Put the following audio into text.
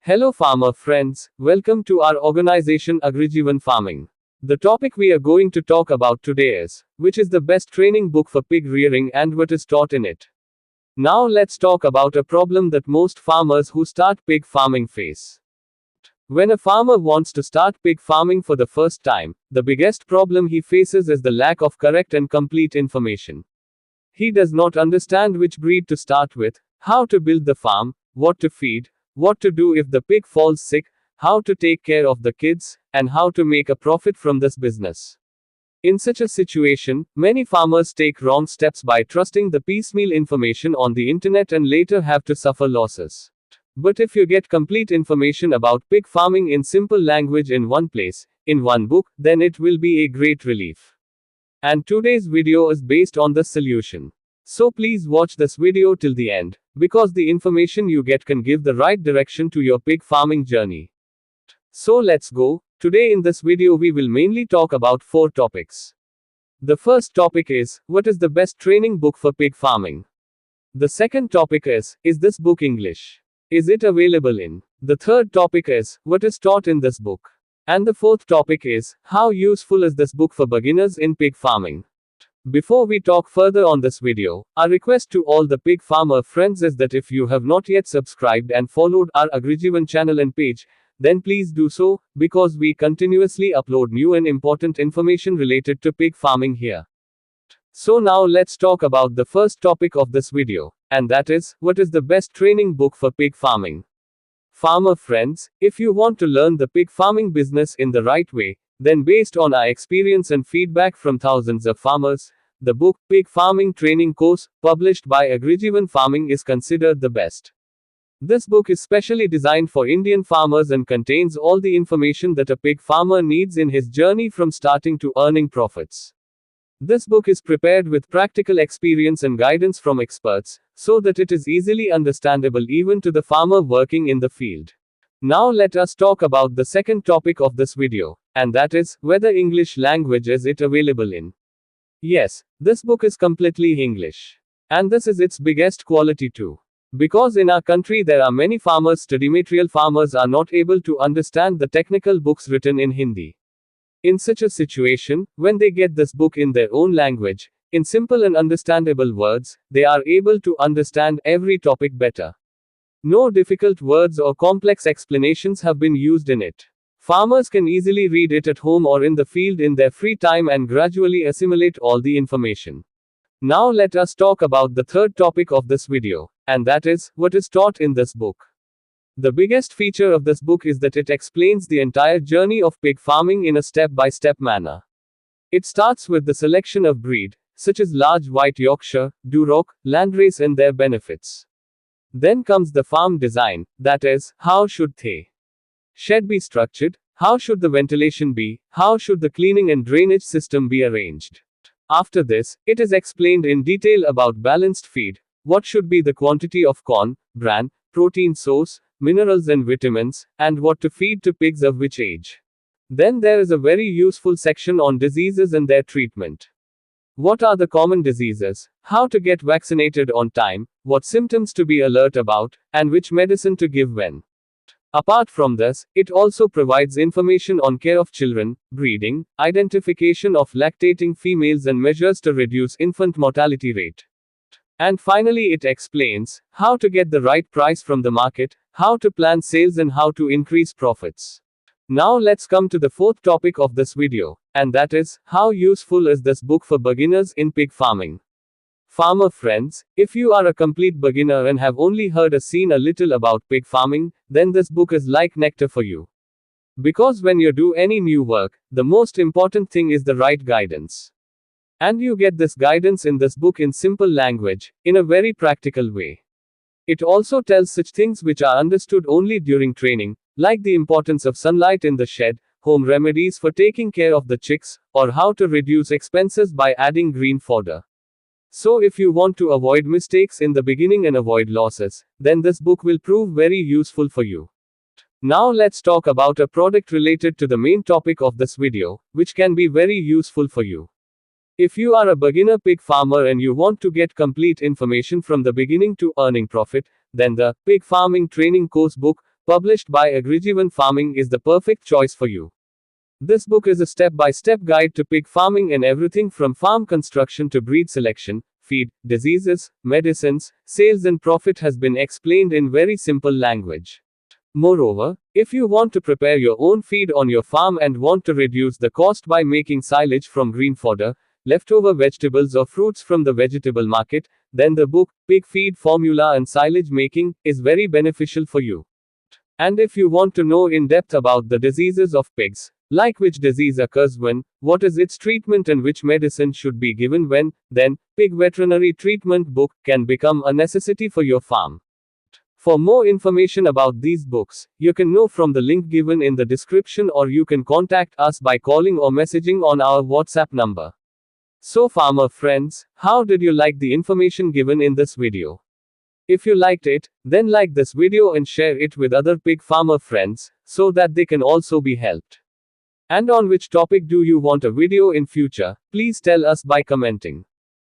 Hello farmer friends, welcome to our organization Agrijeevan Farming. The topic we are going to talk about today is, which is the best training book for pig rearing and what is taught in it. Now let's talk about a problem that most farmers who start pig farming face. When a farmer wants to start pig farming for the first time, the biggest problem he faces is the lack of correct and complete information. He does not understand which breed to start with, how to build the farm, what to feed, what to do if the pig falls sick, how to take care of the kids, and how to make a profit from this business. In such a situation, many farmers take wrong steps by trusting the piecemeal information on the internet and later have to suffer losses. But if you get complete information about pig farming in simple language in one place, in one book, then it will be a great relief. And today's video is based on the solution. So please watch this video till the end, because the information you get can give the right direction to your pig farming journey. So let's go. Today in this video we will mainly talk about 4 topics. The first topic is, what is the best training book for pig farming? The second topic is this book English? Is it available in? The third topic is, what is taught in this book? And the fourth topic is, how useful is this book for beginners in pig farming? Before we talk further on this video, our request to all the pig farmer friends is that if you have not yet subscribed and followed our Agrijeevan channel and page, then please do so, because we continuously upload new and important information related to pig farming here. So now let's talk about the first topic of this video, and that is, what is the best training book for pig farming? Farmer friends, if you want to learn the pig farming business in the right way, then based on our experience and feedback from thousands of farmers, the book, Pig Farming Training Course, published by Agrijeevan Farming is considered the best. This book is specially designed for Indian farmers and contains all the information that a pig farmer needs in his journey from starting to earning profits. This book is prepared with practical experience and guidance from experts, so that it is easily understandable even to the farmer working in the field. Now let us talk about the second topic of this video, and that is, whether English language is it available in. Yes, this book is completely English. And this is its biggest quality too. Because in our country there are many farmers, study material farmers are not able to understand the technical books written in Hindi. In such a situation, when they get this book in their own language, in simple and understandable words, they are able to understand every topic better. No difficult words or complex explanations have been used in it. Farmers can easily read it at home or in the field in their free time and gradually assimilate all the information. Now let us talk about the third topic of this video, and that is, what is taught in this book. The biggest feature of this book is that it explains the entire journey of pig farming in a step-by-step manner. It starts with the selection of breed, such as large white Yorkshire, Duroc, Landrace and their benefits. Then comes the farm design, that is, how should the shed be structured, how should the ventilation be, how should the cleaning and drainage system be arranged. After this, it is explained in detail about balanced feed, what should be the quantity of corn, bran, protein source, minerals and vitamins, and what to feed to pigs of which age. Then there is a very useful section on diseases and their treatment. What are the common diseases, how to get vaccinated on time, what symptoms to be alert about, and which medicine to give when. Apart from this, it also provides information on care of children, breeding, identification of lactating females and measures to reduce infant mortality rate. And finally it explains how to get the right price from the market, how to plan sales and how to increase profits. Now let's come to the fourth topic of this video, and that is, how useful is this book for beginners in pig farming? Farmer friends, if you are a complete beginner and have only heard or seen a little about pig farming, then this book is like nectar for you. Because when you do any new work, the most important thing is the right guidance. And you get this guidance in this book in simple language, in a very practical way. It also tells such things which are understood only during training, like the importance of sunlight in the shed, home remedies for taking care of the chicks, or how to reduce expenses by adding green fodder. So if you want to avoid mistakes in the beginning and avoid losses, then this book will prove very useful for you. Now let's talk about a product related to the main topic of this video, which can be very useful for you. If you are a beginner pig farmer and you want to get complete information from the beginning to earning profit, then the Pig Farming Training Course book, published by Agrijeevan Farming, is the perfect choice for you. This book is a step-by-step guide to pig farming in everything from farm construction to breed selection, feed, diseases, medicines, sales and profit has been explained in very simple language. Moreover, if you want to prepare your own feed on your farm and want to reduce the cost by making silage from green fodder, leftover vegetables or fruits from the vegetable market, then the book, Pig Feed Formula and Silage Making, is very beneficial for you. And if you want to know in depth about the diseases of pigs, like which disease occurs when, what is its treatment and which medicine should be given when, then, Pig Veterinary Treatment Book can become a necessity for your farm. For more information about these books, you can know from the link given in the description, or you can contact us by calling or messaging on our WhatsApp number. So farmer friends, how did you like the information given in this video? If you liked it, then like this video and share it with other pig farmer friends, so that they can also be helped. And on which topic do you want a video in future, please tell us by commenting.